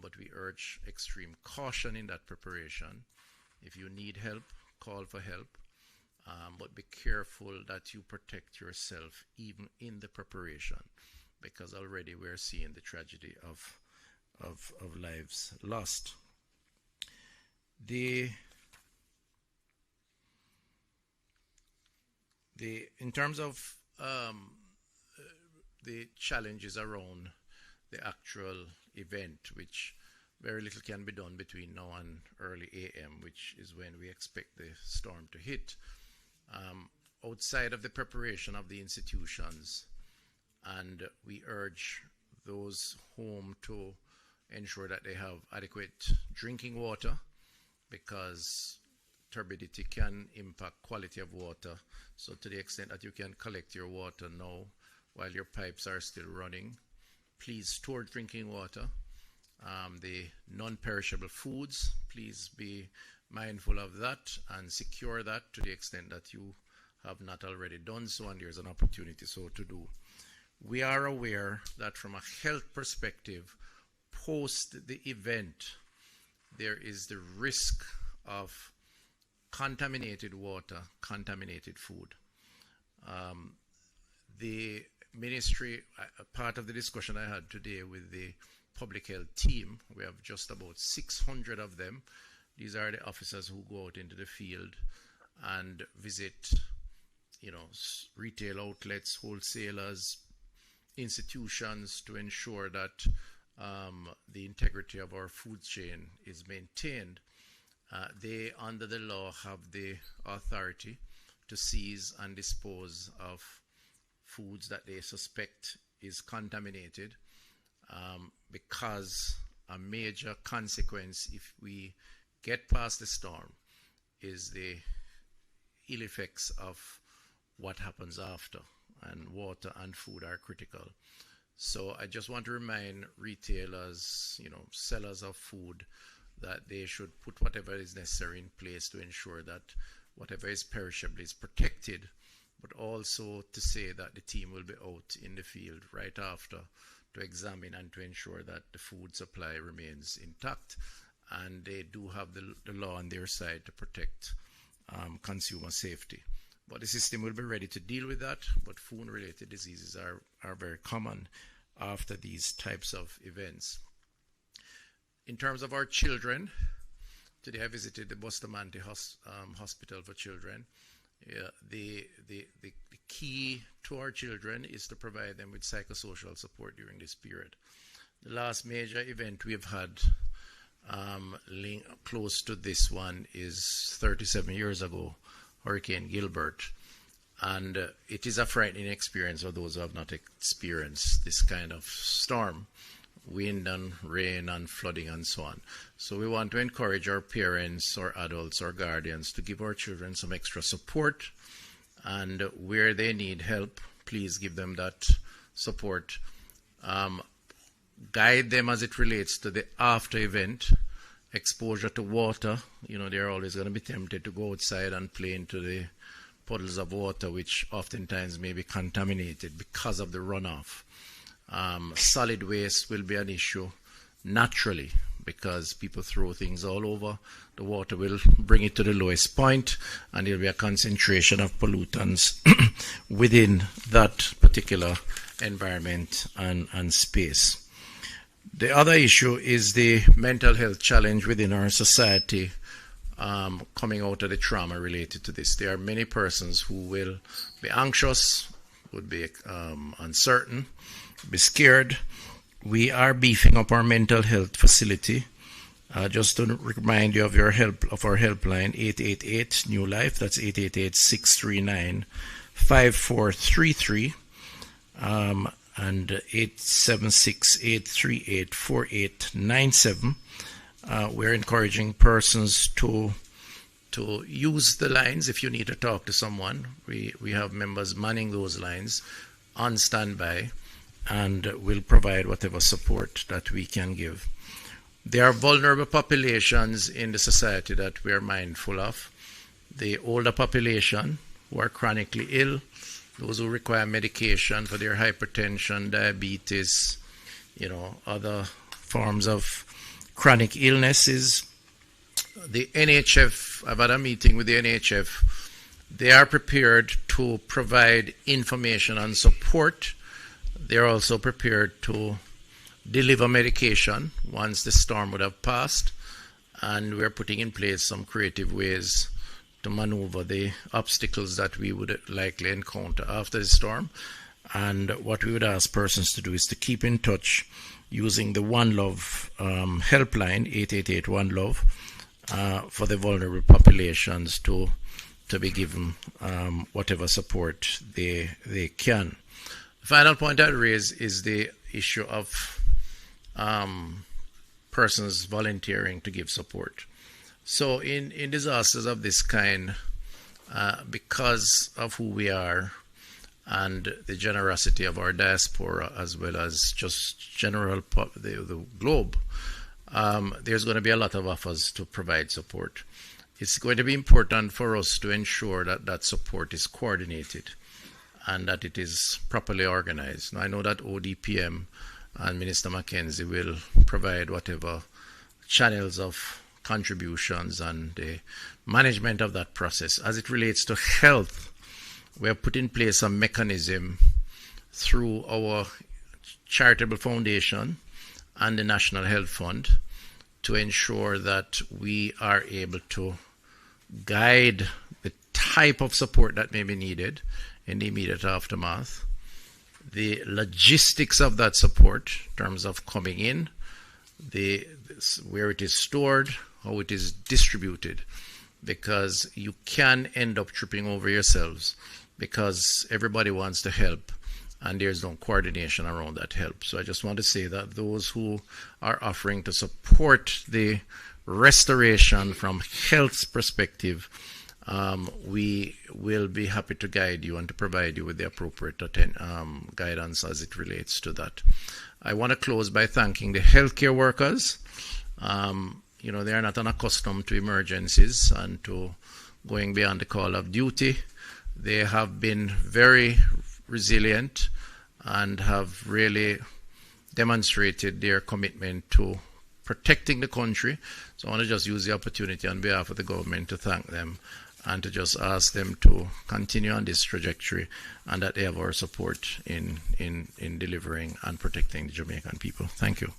S5: but we urge extreme caution in that preparation. If you need help, call for help, but be careful that you protect yourself even in the preparation, because already we're seeing the tragedy of lives lost. In terms of the challenges around the actual event, which very little can be done between now and early AM, which is when we expect the storm to hit. Outside of the preparation of the institutions, and we urge those home to ensure that they have adequate drinking water, because turbidity can impact quality of water. So to the extent that you can collect your water now while your pipes are still running, please store drinking water. The non-perishable foods, please be mindful of that and secure that to the extent that you have not already done so, and there's an opportunity so to do. We are aware that from a health perspective, post the event, there is the risk of contaminated water, contaminated food. The ministry, part of the discussion I had today with the public health team, we have just about 600 of them. These are the officers who go out into the field and visit, retail outlets, wholesalers, institutions to ensure that the integrity of our food chain is maintained. They, under the law, have the authority to seize and dispose of foods that they suspect is contaminated, because a major consequence, if we get past the storm, is the ill effects of what happens after, and water and food are critical. So I just want to remind retailers, sellers of food, that they should put whatever is necessary in place to ensure that whatever is perishable is protected, but also to say that the team will be out in the field right after to examine and to ensure that the food supply remains intact, and they do have the law on their side to protect consumer safety. But the system will be ready to deal with that, but food-related diseases are very common after these types of events. In terms of our children, today I visited the Bustamante Hospital for Children. The key to our children is to provide them with psychosocial support during this period. The last major event we've had close to this one is 37 years ago, Hurricane Gilbert. And it is a frightening experience for those who have not experienced this kind of storm, wind and rain and flooding and so on. So we want to encourage our parents or adults or guardians to give our children some extra support, and where they need help, please give them that support. Guide them as it relates to the after event exposure to water. They're always going to be tempted to go outside and play into the puddles of water, which oftentimes may be contaminated because of the runoff. Solid waste will be an issue naturally, because people throw things all over. The water will bring it to the lowest point, and there will be a concentration of pollutants within that particular environment and space. The other issue is the mental health challenge within our society, coming out of the trauma related to this. There are many persons who will be anxious, would be uncertain, be scared. We are beefing up our mental health facility. Just to remind you of our helpline, 888 New Life. That's 888-639-5433. And 876-838-4897. We're encouraging persons to use the lines if you need to talk to someone. We have members manning those lines on standby, and will provide whatever support that we can give. There are vulnerable populations in the society that we are mindful of. The older population who are chronically ill, those who require medication for their hypertension, diabetes, other forms of chronic illnesses. The NHF, I've had a meeting with the NHF. They are prepared to provide information and support. They're also prepared to deliver medication once the storm would have passed, and we're putting in place some creative ways to maneuver the obstacles that we would likely encounter after the storm. And what we would ask persons to do is to keep in touch using the One Love helpline, 888 One Love, for the vulnerable populations to be given whatever support they can. The final point I'd raise is the issue of persons volunteering to give support. So in disasters of this kind, because of who we are and the generosity of our diaspora, as well as just the globe, there's going to be a lot of offers to provide support. it's going to be important for us to ensure that that support is coordinated and that it is properly organized. Now, I know that ODPEM and Minister McKenzie will provide whatever channels of contributions and the management of that process. As it relates to health, we have put in place a mechanism through our charitable foundation and the National Health Fund to ensure that we are able to guide the type of support that may be needed in the immediate aftermath, the logistics of that support in terms of coming in, where it is stored, how it is distributed, because you can end up tripping over yourselves because everybody wants to help and there's no coordination around that help. So I just want to say that those who are offering to support the restoration from health's perspective, we will be happy to guide you and to provide you with the appropriate guidance as it relates to that. I want to close by thanking the healthcare workers. You know, they are not unaccustomed to emergencies and to going beyond the call of duty. They have been very resilient and have really demonstrated their commitment to protecting the country. So I want to just use the opportunity on behalf of the government to thank them and to just ask them to continue on this trajectory and that they have our support in delivering and protecting the Jamaican people. Thank you.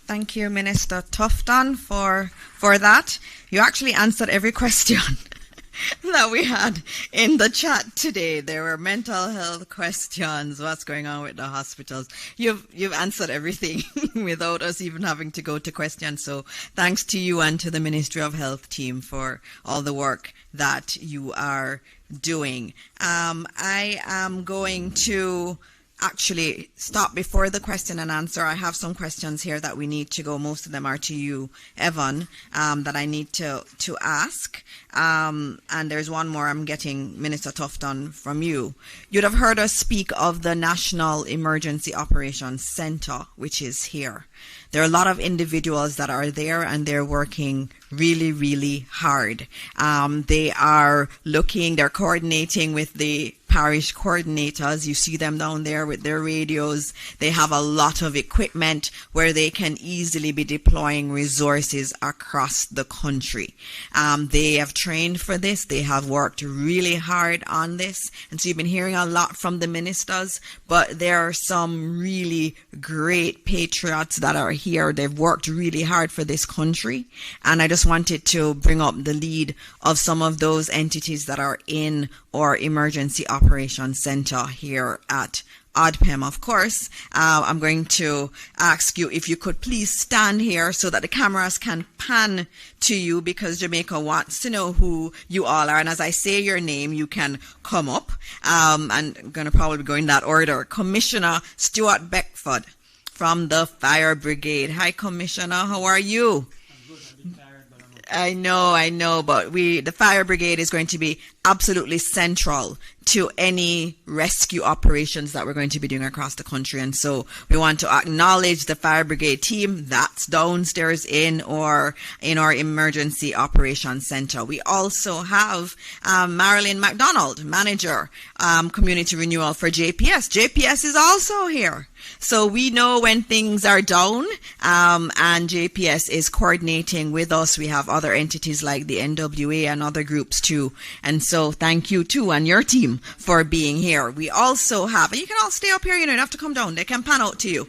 S1: Thank you, Minister Tufton, for that. You actually answered every question that we had in the chat today. There were mental health questions, what's going on with the hospitals. You've answered everything without us even having to go to questions. So thanks to you and to the Ministry of Health team for all the work that you are doing. I am going to actually stop before the question and answer. I have some questions here that we need to go. Most of them are to you, Evan, that I need to ask. And there's one more I'm getting, Minister Tufton, from you. You'd have heard us speak of the National Emergency Operations Center, which is here. There are a lot of individuals that are there and they're working really, really hard. They are they're coordinating with the parish coordinators. You see them down there with their radios. They have a lot of equipment where they can easily be deploying resources across the country. They have trained for this. They have worked really hard on this. And so you've been hearing a lot from the ministers, but there are some really great patriots that are here. They've worked really hard for this country. And I just wanted to bring up the lead of some of those entities that are in our Emergency Operations Center here at ODPEM. Of course, I'm going to ask you if you could please stand here so that the cameras can pan to you, because Jamaica wants to know who you all are. And as I say your name, you can come up. And I'm going to probably go in that order. Commissioner Stuart Beckford from the Fire Brigade. Hi, Commissioner. How are you? I know, but the Fire Brigade is going to be absolutely central to any rescue operations that we're going to be doing across the country. And so we want to acknowledge the Fire Brigade team that's downstairs in our Emergency Operations Center. We also have Marilyn McDonald, Manager, Community Renewal for JPS. JPS is also here. So we know when things are down, and JPS is coordinating with us. We have other entities like the NWA and other groups too. And so thank you too and your team for being here. We also have, and you can all stay up here, you don't have to come down. They can pan out to you.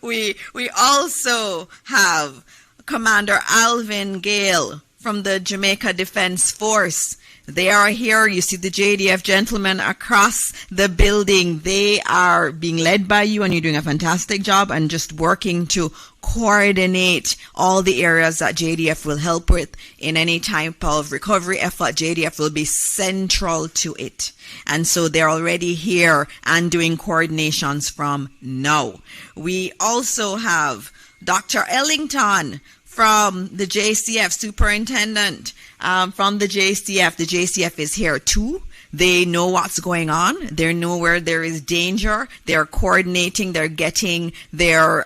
S1: We also have Commander Alvin Gale from the Jamaica Defense Force. They are here. You see the JDF gentlemen across the building. They are being led by you, and you're doing a fantastic job and just working to coordinate all the areas that JDF will help with in any type of recovery effort. JDF will be central to it. And so they're already here and doing coordinations from now. We also have Dr. Ellington from the JCF, Superintendent from the JCF. The JCF is here too. They know what's going on. They know where there is danger. They're coordinating. They're getting their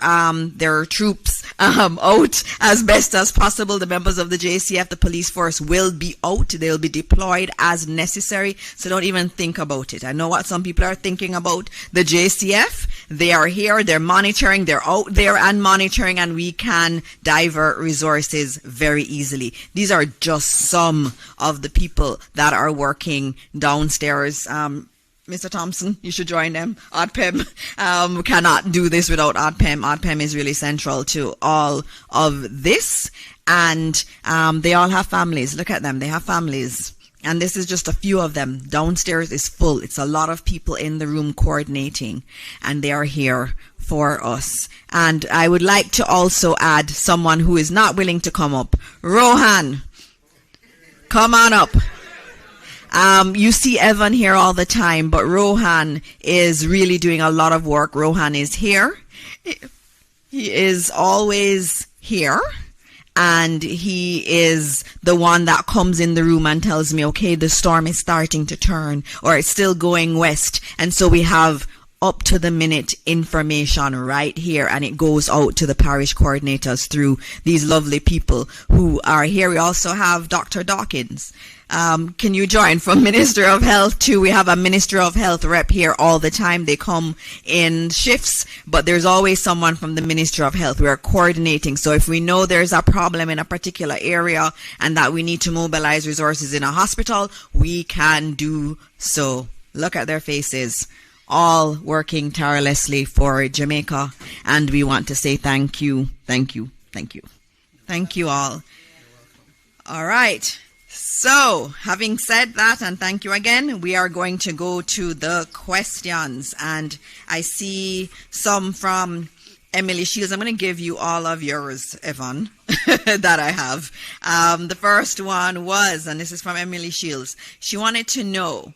S1: troops out as best as possible. The members of the JCF, the police force, will be out. They'll be deployed as necessary. So don't even think about it. I know what some people are thinking about the JCF. They are here. They're monitoring. They're out there and monitoring, and we can divert resources very easily. These are just some of the people that are working downstairs. Mr. Thompson, you should join them. ODPEM cannot do this without ODPEM. ODPEM is really central to all of this. And they all have families. Look at them. They have families. And this is just a few of them. Downstairs is full. It's a lot of people in the room coordinating. And they are here for us. And I would like to also add someone who is not willing to come up. Rohan, come on up. You see Evan here all the time, but Rohan is really doing a lot of work. Rohan is here. He is always here. And he is the one that comes in the room and tells me, okay, the storm is starting to turn, or it's still going west. And so we have up to the minute information right here, and it goes out to the parish coordinators through these lovely people who are here. We also have Dr. Dawkins. Can you join from Minister of Health too? We have a Minister of Health rep here all the time. They come in shifts, but there's always someone from the Minister of Health. We are coordinating. So if we know there's a problem in a particular area and that we need to mobilize resources in a hospital, we can do so. Look at their faces. All working tirelessly for Jamaica, and we want to say thank you, thank you, thank you. Thank you all. All right. So, having said that, and thank you again, we are going to go to the questions. And I see some from Emily Shields. I'm going to give you all of yours, Evan, that I have. The first one was, and this is from Emily Shields, she wanted to know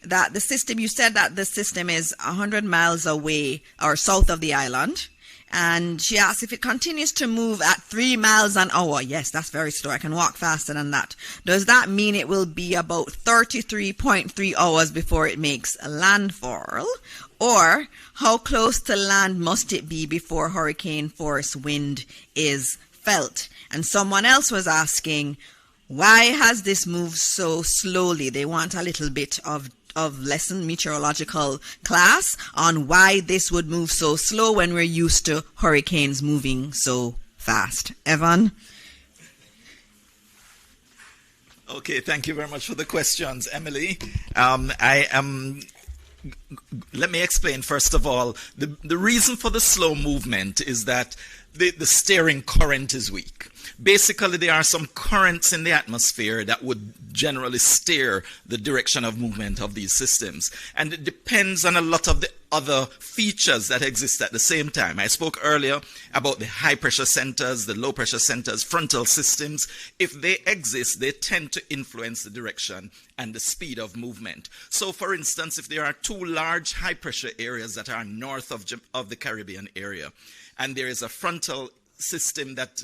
S1: that the system, you said that the system is 100 miles away or south of the island. And she asked if it continues to move at 3 miles an hour. Yes, that's very slow. I can walk faster than that. Does that mean it will be about 33.3 hours before it makes landfall? Or how close to land must it be before hurricane force wind is felt? And someone else was asking, why has this moved so slowly? They want a little bit of lesson, meteorological class, on why this would move so slow when we're used to hurricanes moving so fast. Evan?
S2: Okay, thank you very much for the questions, Emily. Let me explain, first of all, the reason for the slow movement is that the steering current is weak. Basically, there are some currents in the atmosphere that would generally steer the direction of movement of these systems. And it depends on a lot of the other features that exist at the same time. I spoke earlier about the high pressure centers, the low pressure centers, frontal systems. If they exist, they tend to influence the direction and the speed of movement. So, for instance, if there are two large high pressure areas that are north of the Caribbean area, and there is a frontal system that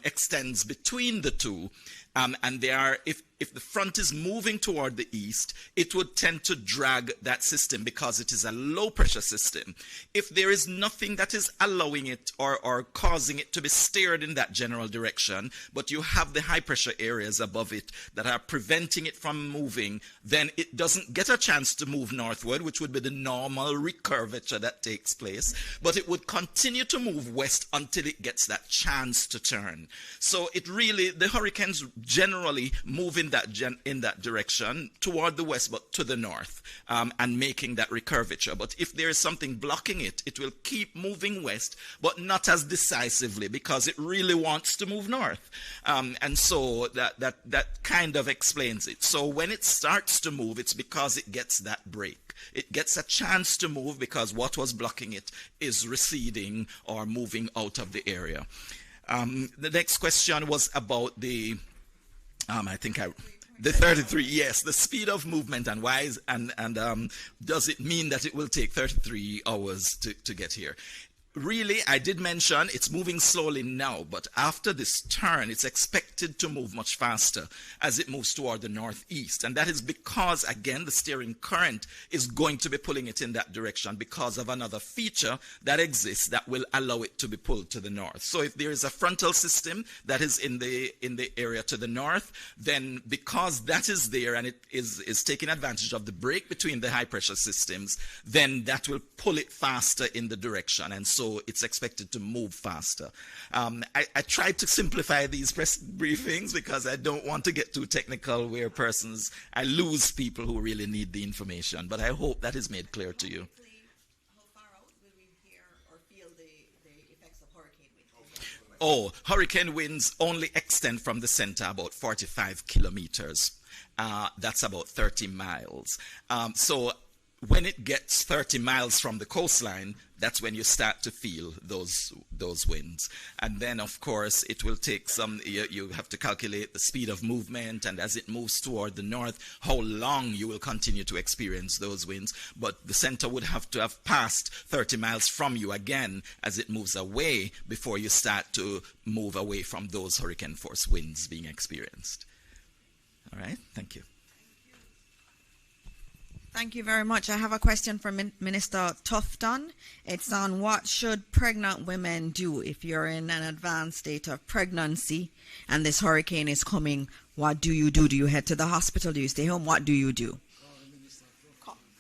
S2: extends between the two, and they are, if the front is moving toward the east, it would tend to drag that system because it is a low pressure system. If there is nothing that is allowing it or causing it to be steered in that general direction, but you have the high pressure areas above it that are preventing it from moving, then it doesn't get a chance to move northward, which would be the normal recurvature that takes place, but it would continue to move west until it gets that chance to turn. So it really, the hurricanes generally move in that direction toward the west, but to the north, and making that recurvature. But if there is something blocking it, it will keep moving west, but not as decisively because it really wants to move north. And so that kind of explains it. So when it starts to move, it's because it gets that break. It gets a chance to move because what was blocking it is receding or moving out of the area. The next question was about the the 33, yes, the speed of movement, and why is, and does it mean that it will take 33 hours to get here? Really, I did mention it's moving slowly now, but after this turn, it's expected to move much faster as it moves toward the northeast. And that is because, again, the steering current is going to be pulling it in that direction because of another feature that exists that will allow it to be pulled to the north. So if there is a frontal system that is in the area to the north, then because that is there and it is taking advantage of the break between the high pressure systems, then that will pull it faster in the direction. And so it's expected to move faster. I tried to simplify these press briefings because I don't want to get too technical where I lose people who really need the information, but I hope that is made clear to you.
S1: How far out will we hear or feel the effects of hurricane winds?
S2: Oh, hurricane winds only extend from the center about 45 kilometers. That's about 30 miles. So when it gets 30 miles from the coastline, that's when you start to feel those winds. And then, of course, it will take you have to calculate the speed of movement, and as it moves toward the north, how long you will continue to experience those winds. But the center would have to have passed 30 miles from you again as it moves away before you start to move away from those hurricane force winds being experienced. All right, thank you.
S1: Thank you very much. I have a question from Minister Tufton. It's on what should pregnant women do if you're in an advanced state of pregnancy and this hurricane is coming. What do you do? Do you head to the hospital? Do you stay home? What do you do?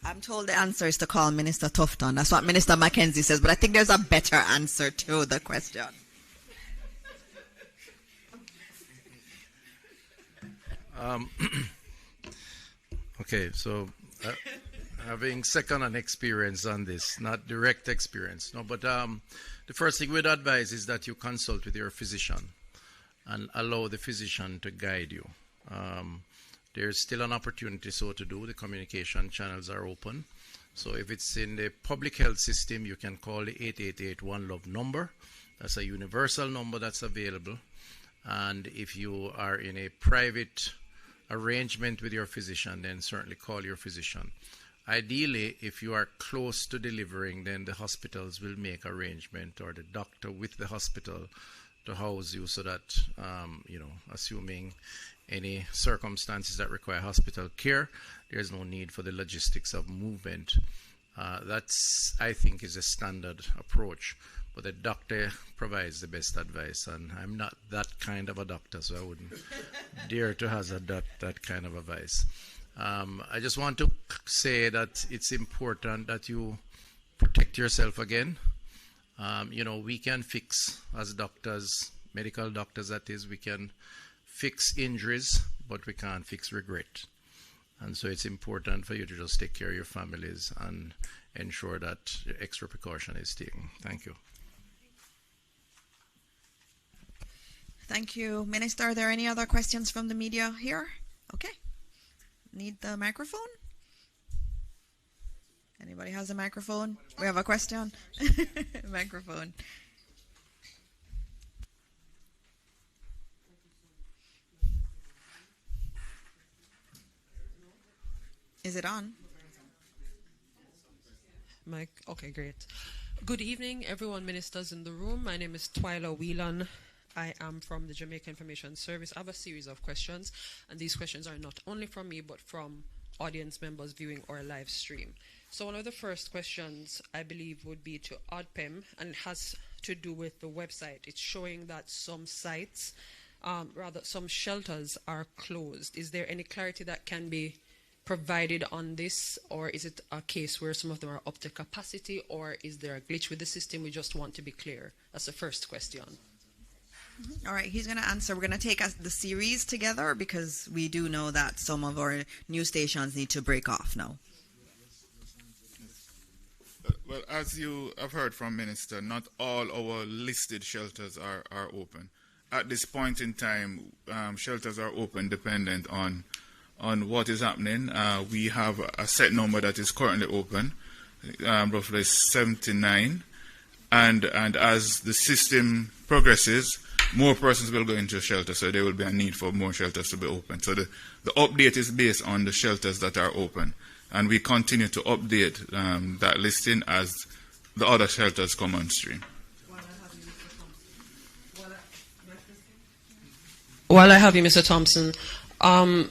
S1: I'm told the answer is to call Minister Tufton. That's what Minister McKenzie says, but I think there's a better answer to the question.
S5: Okay, so having second-hand experience on this, not direct experience. No, but the first thing we'd advise is that you consult with your physician and allow the physician to guide you. There's still an opportunity so to do. The communication channels are open. So if it's in the public health system, you can call the 888 One Love number. That's a universal number that's available. And if you are in a private arrangement with your physician, then certainly call your physician. Ideally, if you are close to delivering, then the hospitals will make arrangement, or the doctor with the hospital, to house you so that, assuming any circumstances that require hospital care, there's no need for the logistics of movement. That's, I think, is a standard approach. But the doctor provides the best advice, and I'm not that kind of a doctor, so I wouldn't dare to hazard that kind of advice. I just want to say that it's important that you protect yourself again. We can fix, as doctors, medical doctors that is, we can fix injuries, but we can't fix regret. And so it's important for you to just take care of your families and ensure that extra precaution is taken. Thank you.
S1: Thank you, Minister. Are there any other questions from the media here? Okay. Need the microphone? Anybody has a microphone? We have a question. Microphone. Is it on?
S6: Mike. Okay, great. Good evening, everyone, ministers in the room. My name is Twyla Whelan. I am from the Jamaica Information Service. I have a series of questions, and these questions are not only from me, but from audience members viewing our live stream. So one of the first questions, I believe, would be to ODPEM, and it has to do with the website. It's showing that some sites, some shelters are closed. Is there any clarity that can be provided on this, or is it a case where some of them are up to capacity, or is there a glitch with the system? We just want to be clear. That's the first question.
S1: All right, he's going to answer. We're going to take the series together because we do know that some of our news stations need to break off now.
S7: Well, as you have heard from Minister, not all our listed shelters are open. At this point in time, shelters are open dependent on what is happening. We have a set number that is currently open, roughly 79. And as the system progresses, more persons will go into shelter, so there will be a need for more shelters to be open. So the update is based on the shelters that are open. And we continue to update that listing as the other shelters come on stream.
S6: While I have you, Mr. Thompson,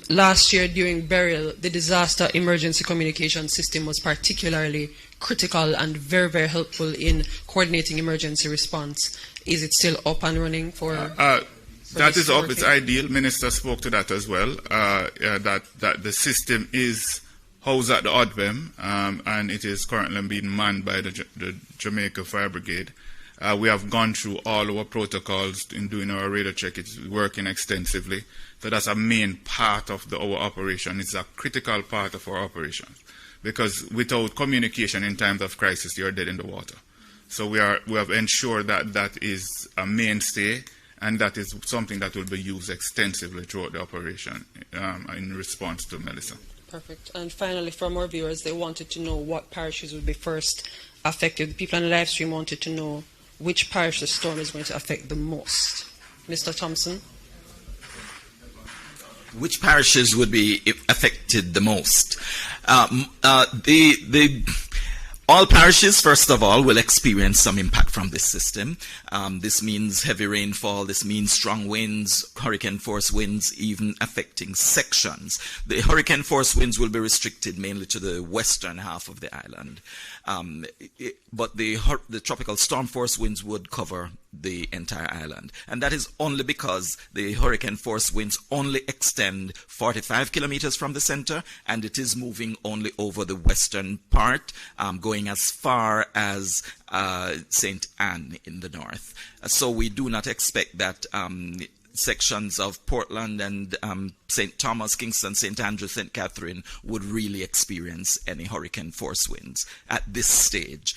S6: last year during burial, the disaster emergency communication system was particularly critical and very, very helpful in coordinating emergency response. Is it still up and running for
S7: that is up. It's ideal. Minister spoke to that as well. That the system is housed at the ODPEM, and it is currently being manned by the Jamaica Fire Brigade. We have gone through all our protocols in doing our radar check. It's working extensively. So that's a main part of our operation. It's a critical part of our operation. Because without communication in times of crisis, you're dead in the water. So we have ensured that that is a mainstay, and that is something that will be used extensively throughout the operation in response to Melissa.
S6: Perfect. And finally, from our viewers, they wanted to know what parishes would be first affected. The people on the live stream wanted to know which parish the storm is going to affect the most. Mr. Thompson?
S2: Which parishes would be affected the most? All parishes, first of all, will experience some impact from this system. This means heavy rainfall, this means strong winds, hurricane force winds, even affecting sections. The hurricane force winds will be restricted mainly to the western half of the island. But the tropical storm force winds would cover the entire island. And that is only because the hurricane force winds only extend 45 kilometers from the center, and it is moving only over the western part, going as far as St. Anne in the north. So we do not expect that sections of Portland and St. Thomas, Kingston, St. Andrew, St. Catherine would really experience any hurricane force winds at this stage,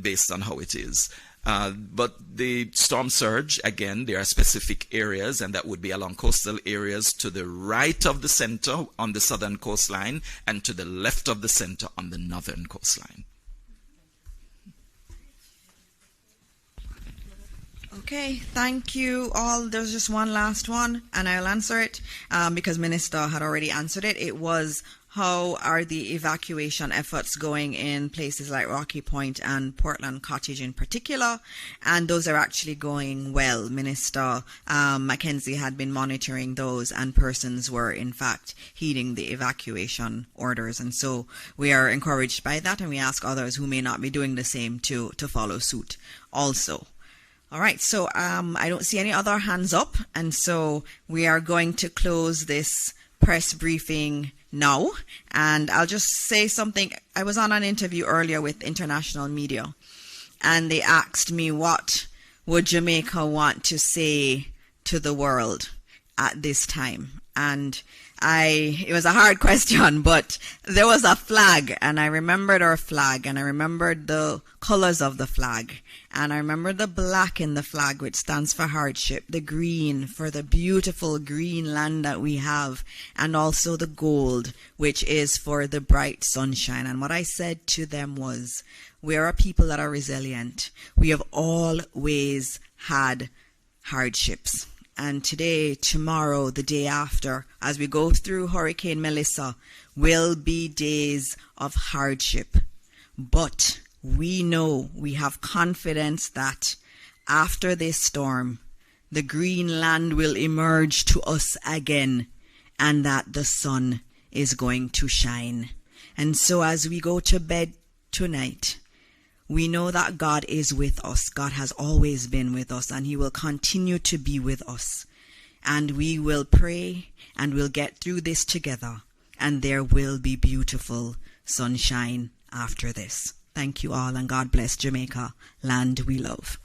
S2: based on how it is. But the storm surge, again, there are specific areas, and that would be along coastal areas to the right of the center on the southern coastline and to the left of the center on the northern coastline.
S1: Okay, thank you all. There's just one last one, and I'll answer it because Minister had already answered it. It was, how are the evacuation efforts going in places like Rocky Point and Portland Cottage in particular? And those are actually going well. Minister McKenzie had been monitoring those, and persons were in fact heeding the evacuation orders. And so we are encouraged by that, and we ask others who may not be doing the same to follow suit also. All right, so I don't see any other hands up, and so we are going to close this press briefing now. And I'll just say something. I was on an interview earlier with international media, and they asked me what would Jamaica want to say to the world at this time. And it was a hard question, but there was a flag, and I remembered our flag, and I remembered the colors of the flag, and I remember the black in the flag, which stands for hardship, the green for the beautiful green land that we have, and also the gold, which is for the bright sunshine. And what I said to them was, we are a people that are resilient. We have always had hardships. And today, tomorrow, the day after, as we go through Hurricane Melissa, will be days of hardship. But we know, we have confidence that after this storm, the green land will emerge to us again, and that the sun is going to shine. And so as we go to bed tonight, we know that God is with us. God has always been with us, and He will continue to be with us. And we will pray, and we'll get through this together, and there will be beautiful sunshine after this. Thank you all, and God bless Jamaica, land we love.